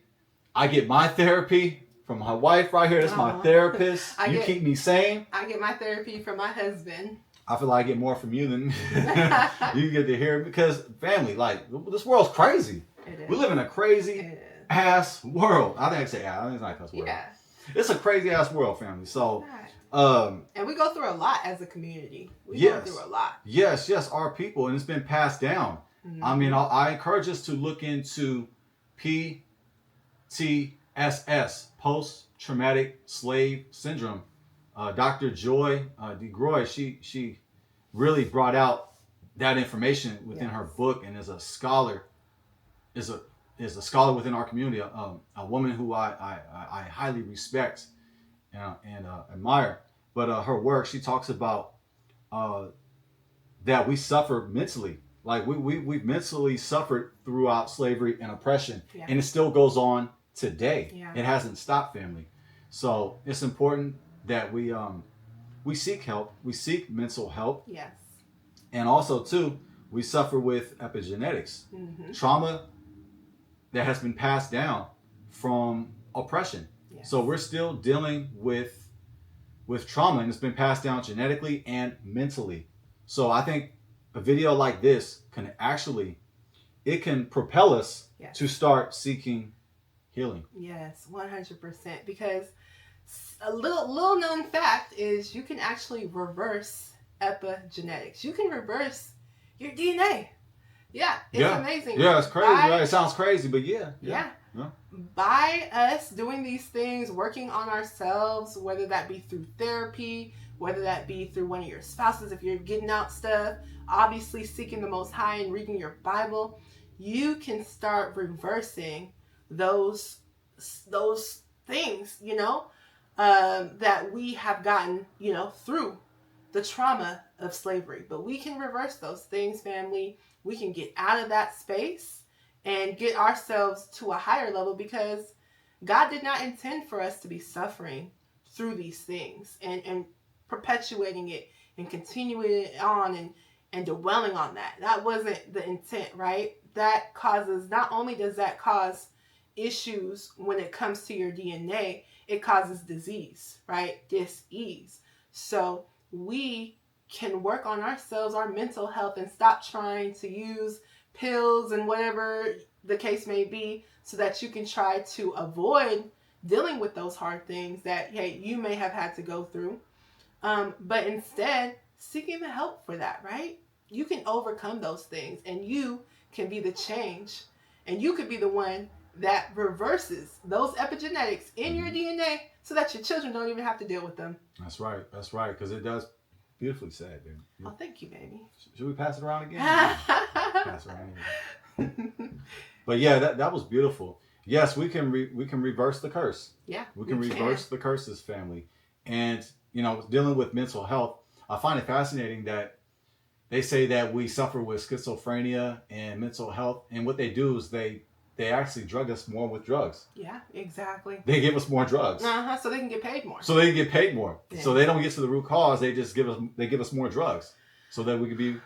I get my therapy from my wife right here. That's my therapist. Keep me sane. I get my therapy from my husband. I feel like I get more from you than you get to hear, because family, like, this world's crazy. It is. We live in a crazy ass world. I think I say ass. I think it's not a cuss word. Yeah. It's a crazy ass world, family. So, and we go through a lot as a community. We go through a lot. Yes, our people, and it's been passed down. Mm-hmm. I mean, I encourage us to look into PTSS, post-traumatic slave syndrome. Dr. Joy DeGroy, she really brought out that information within her book, and is a scholar within our community, a woman who I highly respect and admire. But her work, she talks about that we suffer mentally. Like we've mentally suffered throughout slavery and oppression, and it still goes on today. Yeah. It hasn't stopped, family. So it's important that we seek help. We seek mental help. Yes. And also too, we suffer with epigenetics, trauma that has been passed down from oppression. Yes. So we're still dealing with trauma, and it's been passed down genetically and mentally. So I think a video like this can propel us to start seeking healing. Yes, 100%. Because a little known fact is you can actually reverse epigenetics. You can reverse your DNA. Yeah, it's amazing. Yeah, it's crazy. It sounds crazy, but yeah. By us doing these things, working on ourselves, whether that be through therapy, whether that be through one of your spouses, if you're getting out stuff, obviously seeking the Most High and reading your Bible, you can start reversing those things, that we have gotten, through the trauma of slavery. But we can reverse those things, family. We can get out of that space and get ourselves to a higher level, because God did not intend for us to be suffering through these things and perpetuating it and continuing it on and dwelling on that. That wasn't the intent, right? That causes, not only does that cause issues when it comes to your DNA, it causes disease, right? Dis-ease. So we can work on ourselves, our mental health, and stop trying to use pills and whatever the case may be, so that you can try to avoid dealing with those hard things that, you may have had to go through. But instead, seeking the help for that, right? You can overcome those things, and you can be the change. And you could be the one that reverses those epigenetics in your DNA so that your children don't even have to deal with them. That's right. That's right. Because it does beautifully said, baby. Oh, thank you, baby. Should we pass it around again? Pass it around again. But yeah, that was beautiful. Yes, we can reverse the curse. Yeah, we can reverse the curses, family. And dealing with mental health, I find it fascinating that they say that we suffer with schizophrenia and mental health, and what they do is they actually drug us more with drugs. Yeah, exactly. They give us more drugs. So they can get paid more. Yeah. So they don't get to the root cause. They just give us more drugs, so that we could be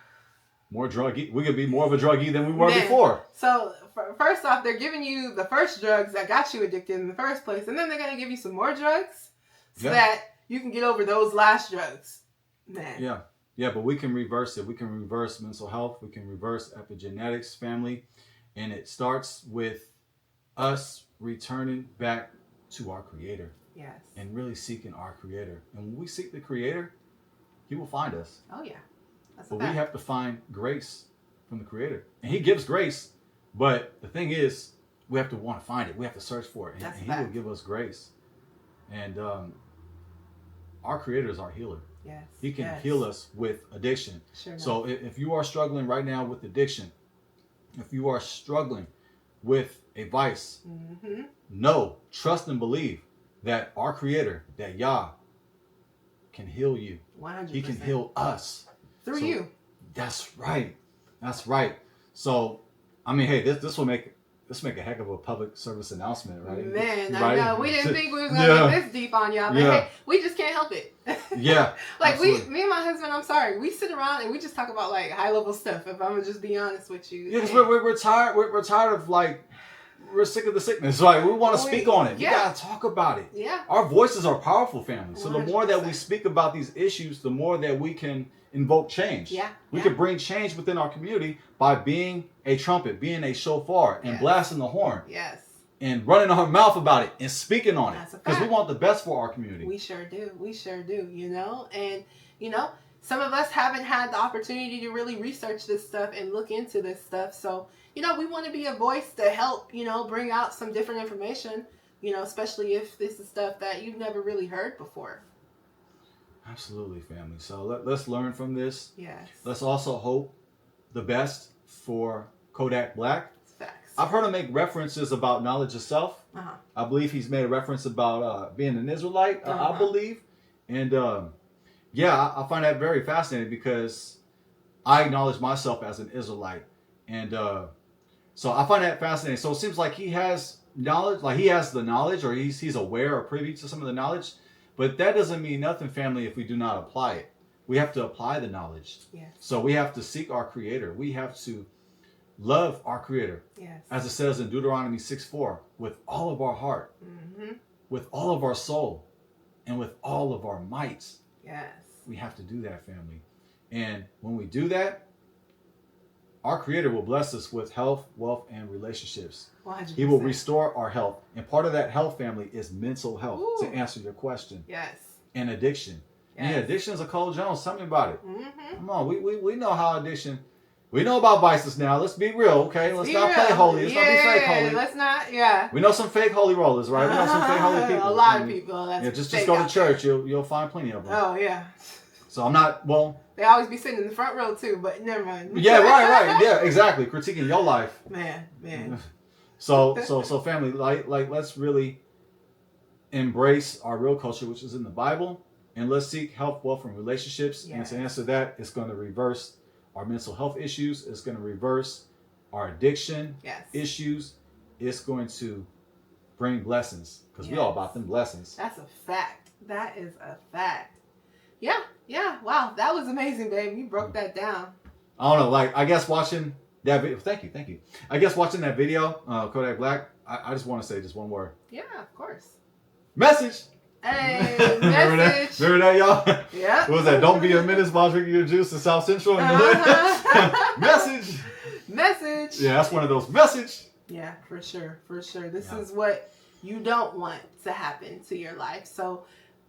more druggy. We could be more of a druggie than we were before. So first off, they're giving you the first drugs that got you addicted in the first place, and then they're gonna give you some more drugs so that you can get over those last drugs. Man. Yeah. Yeah, but we can reverse it. We can reverse mental health. We can reverse epigenetics, family. And it starts with us returning back to our Creator. Yes. And really seeking our Creator. And when we seek the Creator, He will find us. Oh, yeah. That's but we have to find grace from the Creator. And He gives grace. But the thing is, we have to want to find it. We have to search for it. And He will give us grace. And our Creator is our healer. Yes. He can heal us with addiction. Sure. So if you are struggling right now with addiction, if you are struggling with a vice, know, trust, and believe that our Creator, that Yah, can heal you. 100%. He can heal us. Through you. That's right. That's right. So, I mean, hey, this will make a heck of a public service announcement, right? Man, right? I know. We didn't think we was going to get this deep on y'all, but hey, we just can't help it. Yeah. Like me and my husband, I'm sorry, we sit around and we just talk about like high level stuff, if I'm going to just be honest with you. Yeah, because we're tired. We're tired of like, we're sick of the sickness. Like, we want to speak on it. Yeah. We got to talk about it. Yeah. Our voices are powerful, family. So 100%. the more that we speak about these issues, the more that we can invoke change. Yeah. We can bring change within our community by being a trumpet, being a shofar, and blasting the horn. Yes. And running our mouth about it and speaking on That's it. Because we want the best for our community. We sure do. We sure do, And, some of us haven't had the opportunity to really research this stuff and look into this stuff. So, we want to be a voice to help, bring out some different information, especially if this is stuff that you've never really heard before. Absolutely, family. So let's learn from this. Yes. Let's also hope the best for Kodak Black. Facts. I've heard him make references about knowledge of self. I believe he's made a reference about being an Israelite, I believe. And I find that very fascinating because I acknowledge myself as an Israelite. And so I find that fascinating. So it seems like he has knowledge, like he has the knowledge, or he's aware or privy to some of the knowledge. But that doesn't mean nothing, family, if we do not apply it. We have to apply the knowledge. Yes. So we have to seek our Creator. We have to love our Creator. Yes. As it says in Deuteronomy 6:4, with all of our heart, with all of our soul, and with all of our might. Yes. We have to do that, family. And when we do that, our Creator will bless us with health, wealth, and relationships. 100%. He will restore our health. And part of that health, family, is mental health, Ooh. to answer your question. Yes. And addiction. Yes. Yeah, addiction is a cold Jones. Tell me about it. Come on, we know how addiction. We know about vices now. Let's be real, okay? Let's not play holy. Let's not be fake holy. Let's not, We know some fake holy rollers, right? We know some fake holy people. A lot of people. Just go to church. You'll find plenty of them. Oh, yeah. So I'm not, They always be sitting in the front row, too, but never mind. Yeah, right. Yeah, exactly. Critiquing your life. Man. So family, like let's really embrace our real culture, which is in the Bible, and let's seek health, wealth, and relationships. Yes. And to answer that, it's going to reverse our mental health issues. It's going to reverse our addiction issues. It's going to bring blessings, because we all about them blessings. That's a fact. That is a fact. Yeah. Wow, that was amazing, babe. You broke that down. I don't know, like, I guess watching that video, thank you. I guess watching that video, Kodak Black, I just want to say just one word. Yeah, of course. Message! Hey, Remember message. Remember that, y'all? Yeah. What was that? Don't be a menace while drinking your juice in South Central. Message! Message. Yeah, that's one of those. Message! Yeah, for sure. This is what you don't want to happen to your life. So,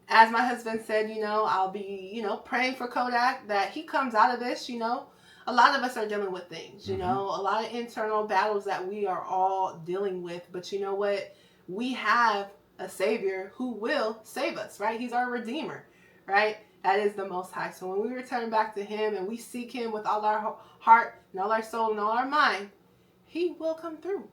as my husband said, I'll be, praying for Kodak that he comes out of this, a lot of us are dealing with things, you know, a lot of internal battles that we are all dealing with. But you know what? We have a Savior who will save us, right? He's our Redeemer, right? That is the Most High. So when we return back to Him and we seek Him with all our heart and all our soul and all our mind, He will come through.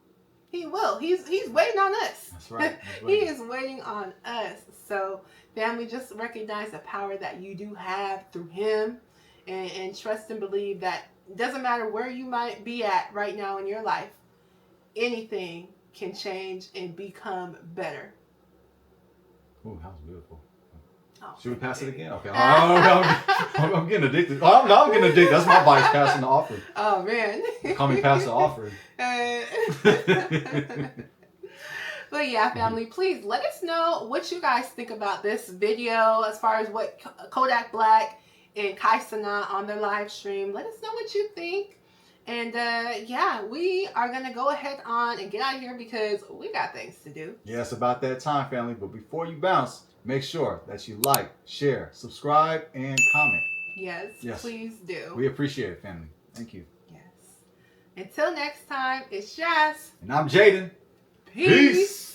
He will. He's waiting on us. That's right. He is waiting on us. So family, just recognize the power that you do have through Him, and trust and believe that it doesn't matter where you might be at right now in your life, anything can change and become better. Ooh, that was beautiful. Oh, Should we pass it again? Okay. I'm getting addicted. I'm getting addicted. That's my vice, passing the offering. Oh, man. Call me pass the offering. But yeah, family, please let us know what you guys think about this video as far as what Kodak Black and Kai Cenat on their live stream. Let us know what you think. And yeah, we are going to go ahead on and get out of here because we got things to do. Yeah, it's about that time, family. But before you bounce, make sure that you like, share, subscribe, and comment. Yes, please do. We appreciate it, family. Thank you. Yes. Until next time, it's Jazz. And I'm Jaden. Peace.